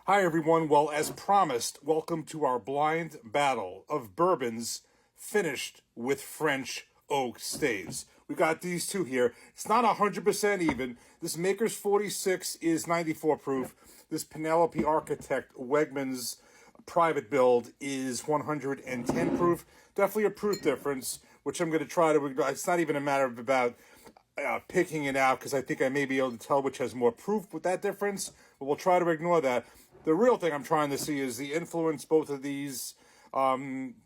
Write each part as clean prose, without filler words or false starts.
Hi, everyone. Well, as promised, welcome to our blind battle of bourbons finished with French oak staves. We got these two here. It's not 100% even. This Maker's 46 is 94 proof. This Penelope Architect Wegmans private build is 110 proof. Definitely a proof difference, which I'm going to try to. It's not even a matter of about picking it out because I think I may be able to tell which has more proof with that difference, but we'll try to ignore that. The real thing I'm trying to see is the influence both of these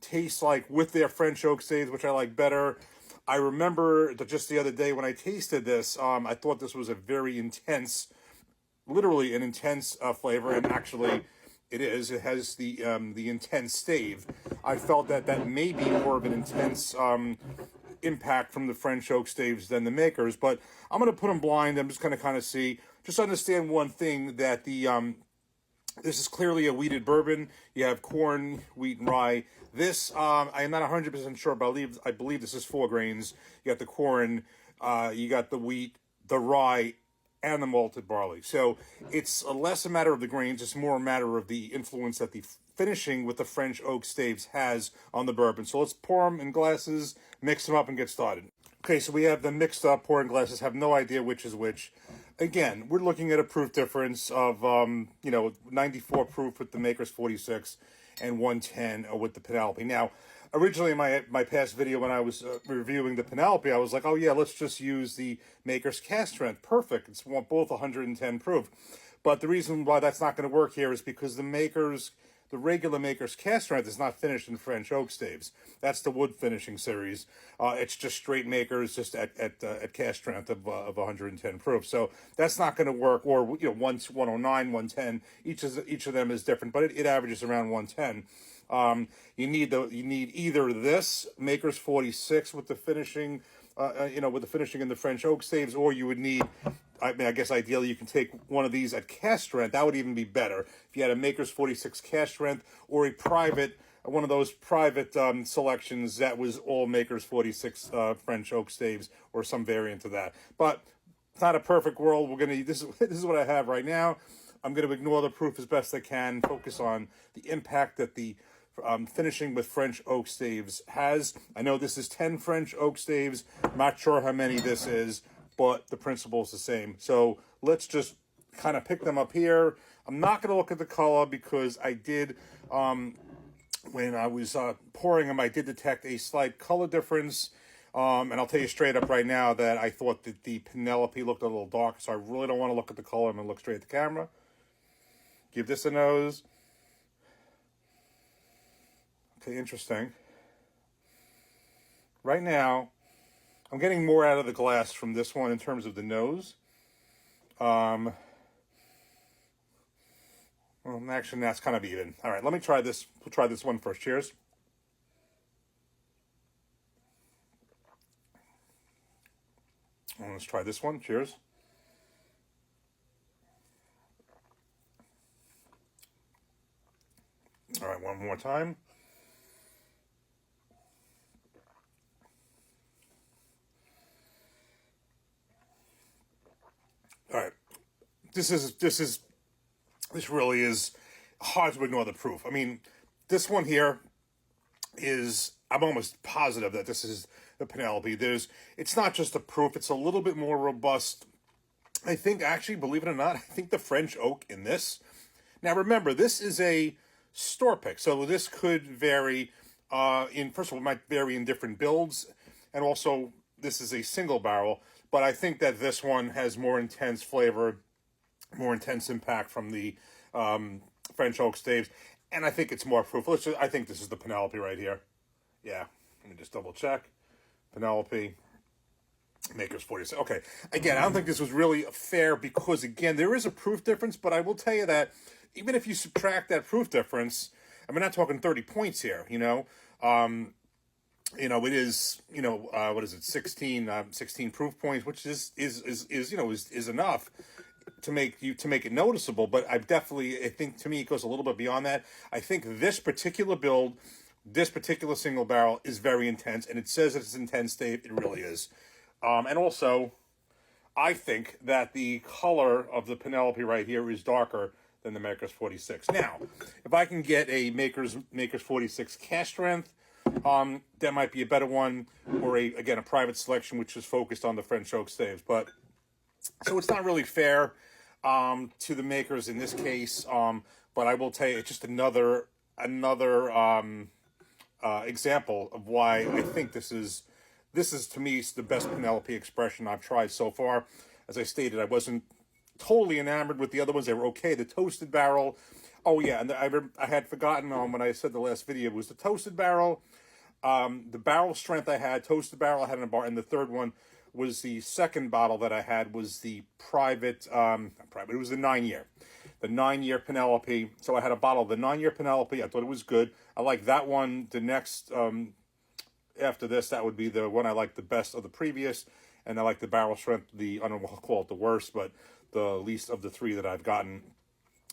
taste like with their French oak staves, which I like better. I remember that just the other day when I tasted this, I thought this was a very intense, literally an intense flavor, and actually it is. It has the intense stave. I felt that that may be more of an intense impact from the French oak staves than the Makers, but I'm going to put them blind. I'm just going to kind of see, just understand one thing, that the this is clearly a wheated bourbon. You have corn, wheat, and rye. This, I am not 100% sure, but I believe this is 4 grains. You got the corn, you got the wheat, the rye, and the malted barley. So it's less a matter of the grains, it's more a matter of the influence that the finishing with the French oak staves has on the bourbon. So let's pour them in glasses, mix them up, and get started. Okay, so we have them mixed up, pouring glasses, have no idea which is which. Again, we're looking at a proof difference of, 94 proof with the Maker's 46 and 110 with the Penelope. Now, originally in my past video when I was reviewing the Penelope, I was like, oh yeah, let's just use the Maker's cast strength. Perfect. It's both 110 proof. But the reason why that's not going to work here is because the regular Maker's cast strength is not finished in French oak staves. That's the wood finishing series. It's just straight Makers, just at cast strength of 110 proof. So that's not going to work. Or 109, 110. Each of them is different, but it averages around 110. You need either this Maker's 46 with the finishing, with the finishing in the French oak staves, or you would need. I guess ideally you can take one of these at cast strength. That would even be better if you had a Maker's 46 cast strength or one of those private selections that was all Maker's 46 French oak staves or some variant of that. But it's not a perfect world. This is what I have right now. I'm going to ignore the proof as best I can. Focus on the impact that the finishing with French oak staves has. I know this is 10 French oak staves. Not sure how many this is, but the principle is the same. So let's just kind of pick them up here. I'm not going to look at the color because I did, when I was pouring them, I did detect a slight color difference. And I'll tell you straight up right now that I thought that the Penelope looked a little dark, so I really don't want to look at the color. I'm going to look straight at the camera. Give this a nose. Okay, interesting. Right now, I'm getting more out of the glass from this one in terms of the nose. Well, actually, that's kind of even. All right, let me try this. We'll try this one first. Cheers. Let's try this one. Cheers. All right, one more time. All right, this really is hard to ignore the proof. I mean, this one here I'm almost positive that this is the Penelope. It's not just the proof; it's a little bit more robust. I think, actually, believe it or not, I think the French oak in this. Now, remember, this is a store pick, so this could vary. First of all, it might vary in different builds, and also this is a single barrel. But I think that this one has more intense flavor, more intense impact from the French oak staves, and I think it's more proof. I think this is the Penelope right here. Yeah, let me just double check. Penelope. Maker's 46. Okay, again, I don't think this was really fair because, again, there is a proof difference, but I will tell you that even if you subtract that proof difference, and we're not talking 30 points here, it is, what is it, 16 proof points, which is enough to make it noticeable. But I think to me it goes a little bit beyond that. I think this particular build, this particular single barrel is very intense, and it says it's intense, Dave. It really is. And also, I think that the color of the Penelope right here is darker than the Maker's 46. Now, if I can get a Maker's 46 cast strength, that might be a better one, or again a private selection which is focused on the French oak staves. But so it's not really fair to the makers in this case. But I will tell you, it's just another example of why I think this is to me the best Penelope expression I've tried so far. As I stated, I wasn't totally enamored with the other ones. They were okay. The toasted barrel. Oh yeah, and I had forgotten when I said the last video, it was the toasted barrel. The barrel strength I had, toasted barrel I had in a bar, and the third one was the second bottle that I had was the private, it was the 9-year. The 9-year Penelope. So I had a bottle of the 9-year Penelope. I thought it was good. I like that one. The next, after this, that would be the one I like the best of the previous. And I like the barrel strength, I don't know what I'll call it the worst, but the least of the three that I've gotten.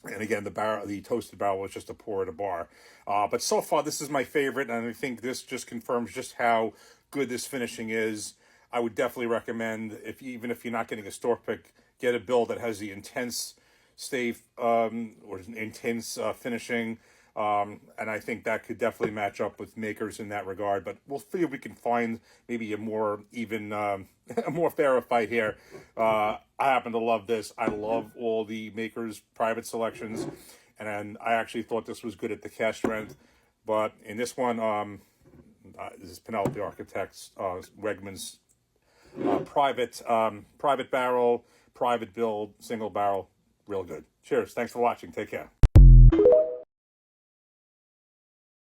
And again, the toasted barrel was just a pour at a bar. But so far, this is my favorite, and I think this just confirms just how good this finishing is. I would definitely recommend, even if you're not getting a store pick, get a bill that has the intense stave or intense finishing. And I think that could definitely match up with makers in that regard. But we'll see if we can find maybe a more even, a more fairer fight here. I happen to love this. I love all the makers' private selections. And I actually thought this was good at the cast strength. But in this one, this is Penelope Architects, Wegmans private barrel, private build, single barrel. Real good. Cheers. Thanks for watching. Take care.